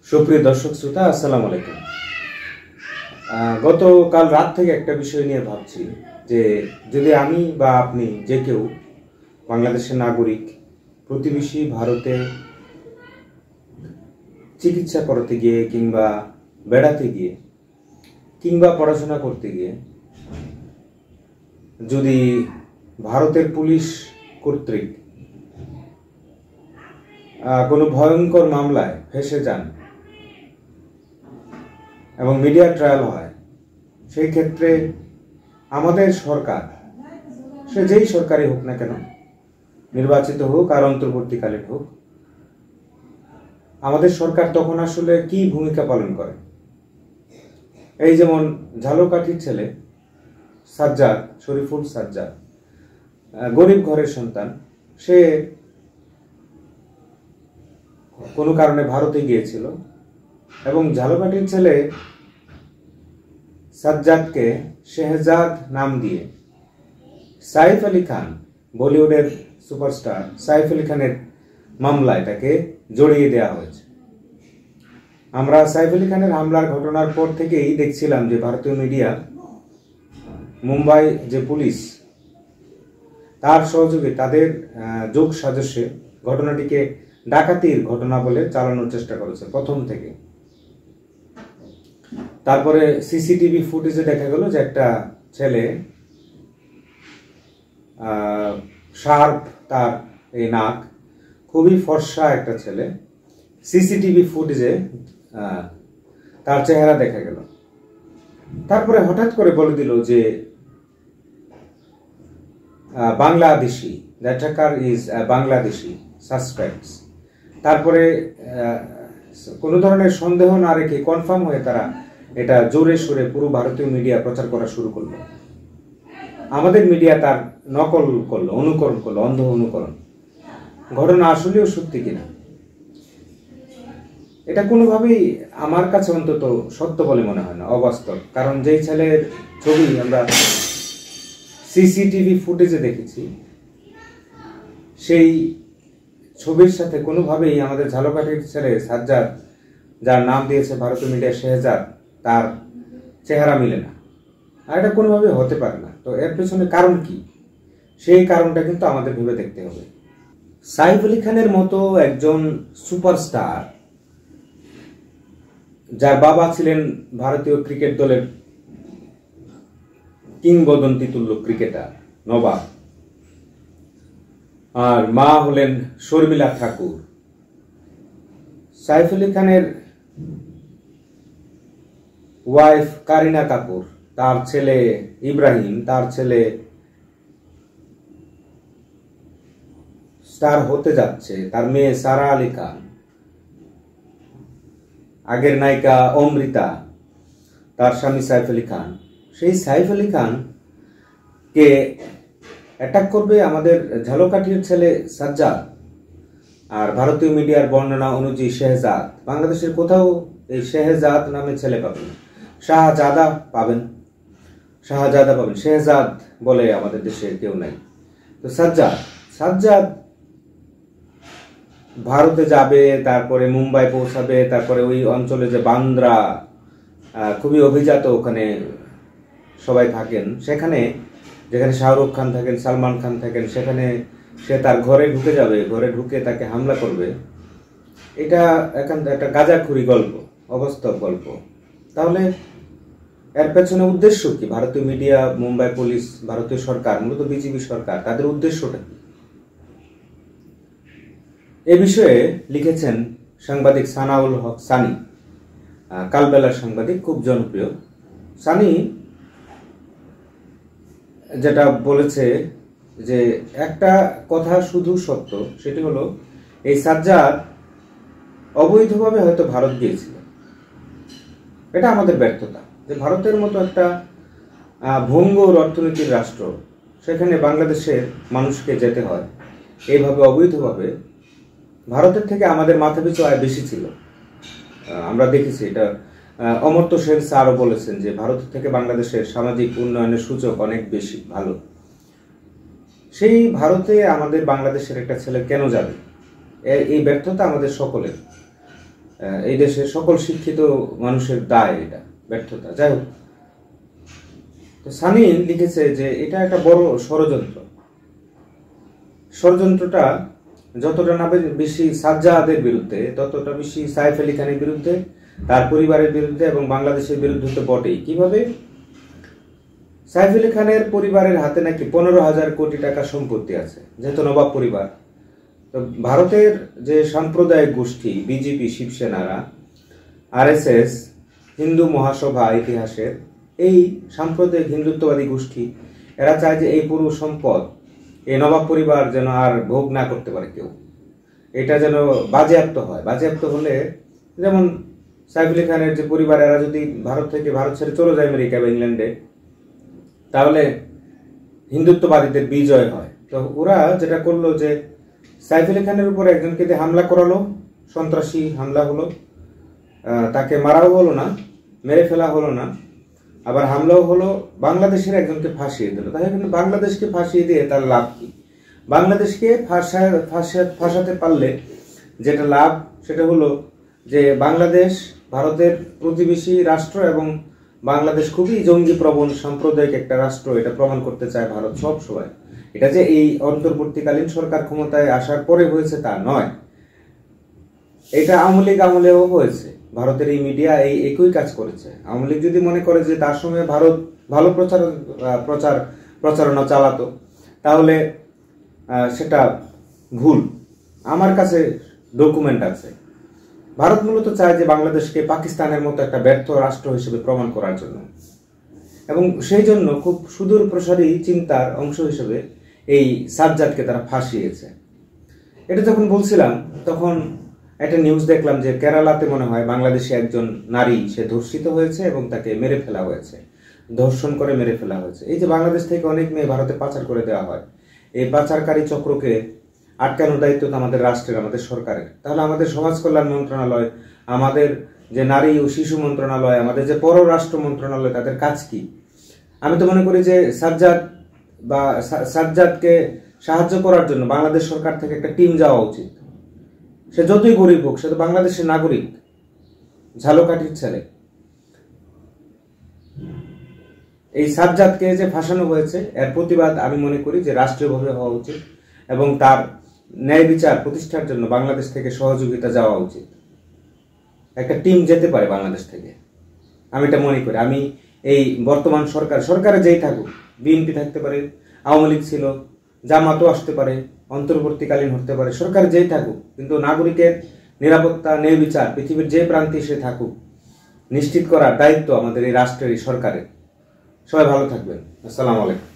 সুপ্রিয় দর্শক শ্রোতা, আসসালামু আলাইকুম। গতকাল রাত থেকে একটা বিষয় নিয়ে ভাবছি যে যদি আমি বা আপনি যে কেউ বাংলাদেশের নাগরিক প্রতিবেশী ভারতে চিকিৎসা করতে গিয়ে কিংবা বেড়াতে গিয়ে কিংবা পড়াশোনা করতে গিয়ে যদি ভারতের পুলিশ কর্তৃক কোনো ভয়ঙ্কর মামলায় ফেঁসে যান এবং মিডিয়া ট্রায়াল হয়, সেই ক্ষেত্রে আমাদের সরকার, সে যেই সরকারই হোক না কেন, নির্বাচিত হোক আর অন্তর্বর্তীকালীন হোক, আমাদের সরকার তখন আসলে কি ভূমিকা পালন করে। এই যেমন ঝালকাঠির ছেলে সাজ্জাদ, শরীফুল সাজ্জাদ, গরিব ঘরের সন্তান, সে কোনো কারণে ভারতে গিয়েছিল এবং ঝালকাঠির ছেলে সাজ্জাদকে শেহজাদ নাম দিয়ে সাইফ আলী খান, বলিউডের সুপারস্টার সাইফ আলী খানের মামলায় তাকে জড়িয়ে দেওয়া হয়েছে। আমরা সাইফ আলী খানের হামলার ঘটনার পর থেকেই দেখছিলাম যে ভারতীয় মিডিয়া, মুম্বাই যে পুলিশ, তার সহযোগে তাদের যোগ সাজস্যে ঘটনাটিকে ডাকাতির ঘটনা বলে চালানোর চেষ্টা করেছে প্রথম থেকে। তারপরে সিসিটিভি ফুটেজে দেখা গেল যে একটা ছেলে, শার্প তার এই নাক, খুবই ফর্সা একটা ছেলে, সিসিটিভি ফুটেজে তার চেহারা দেখা গেল। তারপরে হঠাৎ করে বলে দিল যে Bangladeshi, the attacker is Bangladeshi suspects. তারপরে কোনো ধরনের সন্দেহ না রেখে কনফার্ম হয়ে তারা এটা জোরে সোরে পুরো ভারতীয় মিডিয়া প্রচার করা শুরু করলো। আমাদের মিডিয়া তার নকল করলো, অনুকরণ করলো, অন্ধ অনুকরণ। ঘটনা আসলেও সত্যি কিনা এটা কোনোভাবেই আমার কাছে অন্তত সত্য বলে মনে হয় না, অবাস্তব। কারণ যেই ছেলের ছবি আমরা সিসিটিভি ফুটেজে দেখেছি, সেই ছবির সাথে কোনোভাবেই আমাদের ঝালকাঠির ছেলে সাজ্জাদ, যার নাম দিয়েছে ভারতীয় মিডিয়া শেহজাদ, তার চেহারা মিলে না। আর এটা কোনোভাবেই হতে পারে না। তো এর পেছনে কারণ কি, সেই কারণটা কিন্তু আমাদের ভেবে দেখতে হবে। সাইফ আলী খানের মতো একজন সুপারস্টার, যার বাবা ছিলেন ভারতীয় ক্রিকেট দলের কিংবদন্তি তুল্য ক্রিকেটার নবাব, আর মা হলেন শর্মিলা ঠাকুর। সাইফ আলী খানের ওয়াইফ কারিনা কাপুর, তার ছেলে ইব্রাহিম, তার ছেলে স্টার হতে যাচ্ছে, তার মেয়ে সারা আলী খান, আগের নায়িকা অমৃতা, তার স্বামী সাইফ আলী খান। সেই সাইফ আলী খান কে অ্যাটাক করবে আমাদের ঝালকাঠির ছেলে সাজ্জাদ, আর ভারতীয় মিডিয়ার বর্ণনা অনুযায়ী শেহজাদ। বাংলাদেশের কোথাও এই শেহজাদ নামে ছেলে পাবেন, শাহজাদা পাবেন, শাহজাদা পাবেন, শেহজাদ বলে আমাদের দেশে কেউ নাই। তো সাজ্জাদ ভারতে যাবে, তারপরে মুম্বাই পৌঁছাবে, তারপরে ওই অঞ্চলে যে বান্দ্রা, খুবই অভিজাত, ওখানে সবাই থাকেন, সেখানে যেখানে শাহরুখ খান থাকেন, সালমান খান থাকেন, সেখানে সে তার ঘরে ঢুকে যাবে, ঘরে ঢুকে তাকে হামলা করবে। এটা একটা গাঁজাখুরি গল্প, অবাস্তব গল্প। তাহলে এর পেছনে উদ্দেশ্য কি? ভারতীয় মিডিয়া, মুম্বাই পুলিশ, ভারতীয় সরকার, মূলত বিজেপি সরকার, তাদের উদ্দেশ্যটা কি? এ বিষয়ে লিখেছেন সাংবাদিক সানাউল হক সানি, কালবেলার সাংবাদিক, খুব জনপ্রিয়। সানি যেটা বলেছে যে একটা কথা শুধু সত্য, সেটি হলো এই সাজ্জাদ অবৈধভাবে হয়তো ভারত গিয়েছিল। এটা আমাদের ব্যর্থতা যে ভারতের মতো একটা ভঙ্গুর অর্থনীতির রাষ্ট্র, সেখানে বাংলাদেশের মানুষকে যেতে হয় এইভাবে অবৈধভাবে। ভারতের থেকে আমাদের মাথাপিছু আয় বেশি ছিল, আমরা দেখেছি এটা। অমর্ত্য সেন স্যারও বলেছেন যে ভারত থেকে বাংলাদেশের সামাজিক উন্নয়নের সূচক অনেক বেশি ভালো। সেই ভারতে আমাদের বাংলাদেশের একটা ছেলে কেন যাবে? এই ব্যর্থতা আমাদের সকলের, এই দেশের সকল শিক্ষিত মানুষের দায়, এটা ব্যর্থতা। যাই হোক, তো সানি লিখেছে যে এটা একটা বড় ষড়যন্ত্র। ষড়যন্ত্রটা যতটা না বেশি সাজ্জাদের বিরুদ্ধে, ততটা বেশি সাইফ আলী খানের বিরুদ্ধে, তার পরিবারের বিরুদ্ধে এবং বাংলাদেশের বিরুদ্ধে তো বটেই। কিভাবে? সাইফ আলী খানের পরিবারের হাতে নাকি 15,000 কোটি টাকা সম্পত্তি আছে, যেহেতু নবাব পরিবার। তো ভারতের যে সাম্প্রদায়িক গোষ্ঠী বিজেপি, শিবসেনারা, আরএসএস, হিন্দু মহাসভা ইতিহাসের এই সাম্প্রদায়িক হিন্দুত্ববাদী গোষ্ঠী, এরা চায় যে এই পুরো সম্পদ এই নবাব পরিবার যেন আর ভোগ না করতে পারে কেউ, এটা যেন বাজেয়াপ্ত হয়। বাজেয়াপ্ত হলে, যেমন সাইফ আলী খানের যে পরিবার, এরা যদি ভারত ছেড়ে চলে যায় আমেরিকা বা ইংল্যান্ডে, তাহলে হিন্দুত্ববাদীদের বিজয় হয়। তো ওরা যেটা করলো যে সাইফ আলী খানের উপর একজনকে দিয়ে হামলা করালো, সন্ত্রাসী হামলা হলো, তাকে মারাও হলো না, মেরে ফেলা হলো না, আবার হামলাও হলো, বাংলাদেশের একজনকে ফাঁসিয়ে দিল। তাহলে কিন্তু বাংলাদেশকে ফাঁসিয়ে দিয়ে তার লাভ কি? বাংলাদেশকে ফাঁসাতে পারলে যেটা লাভ, সেটা হলো যে বাংলাদেশ ভারতের প্রতিবেশী রাষ্ট্র এবং বাংলাদেশ খুবই জঙ্গি প্রবণ সাম্প্রদায়িক একটা রাষ্ট্র, এটা প্রমাণ করতে চায় ভারত সব সময়। এটা যে এই অন্তর্বর্তীকালীন সরকার ক্ষমতায় আসার পরে হয়েছে তা নয়, এটা আওয়ামী লীগ আমলেও হয়েছে। ভারতের এই মিডিয়া এই একই কাজ করেছে। আওয়ামী লীগ যদি মনে করে যে তার সময় ভারত ভালো প্রচারণা চালাতো, তাহলে সেটা ভুল। আমার কাছে ডকুমেন্ট আছে। ভারত মূলত চায় যে বাংলাদেশকে পাকিস্তানের মতো একটা ব্যর্থ রাষ্ট্র হিসেবে প্রমাণ করার জন্য, এবং সেই জন্য খুব সুদূর প্রসারী চিন্তার অংশ হিসেবে এই সাজ্জাদকে তারা ফাঁসিয়েছে। এটা যখন বলছিলাম, তখন একটা নিউজ দেখলাম যে কেরালাতে মনে হয় বাংলাদেশে একজন নারী, সে ধর্ষিত হয়েছে এবং তাকে মেরে ফেলা হয়েছে, ধর্ষণ করে মেরে ফেলা হয়েছে। এই যে বাংলাদেশ থেকে অনেক মেয়ে ভারতে পাচার করে দেওয়া হয়, এই পাচারকারী চক্রকে আটকানোর দায়িত্ব তো আমাদের রাষ্ট্রের, আমাদের সরকারের। তাহলে আমাদের সমাজ কল্যাণ মন্ত্রণালয়, আমাদের যে নারী ও শিশু মন্ত্রণালয়, আমাদের যে পররাষ্ট্র মন্ত্রণালয়, তাদের কাজ কি? আমি তো মনে করি যে সাজ্জাদকে সাহায্য করার জন্য বাংলাদেশ সরকার থেকে একটা টিম যাওয়া উচিত। সে যতই গরিব হোক, সে তো বাংলাদেশের নাগরিক, ঝালকাঠির ছেলে। এই সাজ্জাদকে যে ফাঁসানো হয়েছে, এর প্রতিবাদ আমি মনে করি যে রাষ্ট্রীয়ভাবে হওয়া উচিত এবং তার ন্যায় বিচার প্রতিষ্ঠার জন্য বাংলাদেশ থেকে সহযোগিতা যাওয়া উচিত। একটা টিম যেতে পারে বাংলাদেশ থেকে, আমি এটা মনে করি। আমি এই বর্তমান সরকারে যেই থাকুক, বিএনপি থাকতে পারে, আওয়ামী লীগ ছিল, জামাতও আসতে পারে, অন্তর্বর্তীকালীন হতে পারে, সরকার যেই থাকুক, কিন্তু নাগরিকের নিরাপত্তা, ন্যায় বিচার পৃথিবীর যে প্রান্তে সে থাকুক নিশ্চিত করার দায়িত্ব আমাদের এই রাষ্ট্রের, এই সরকারের। সবাই ভালো থাকবেন। আসসালামু আলাইকুম।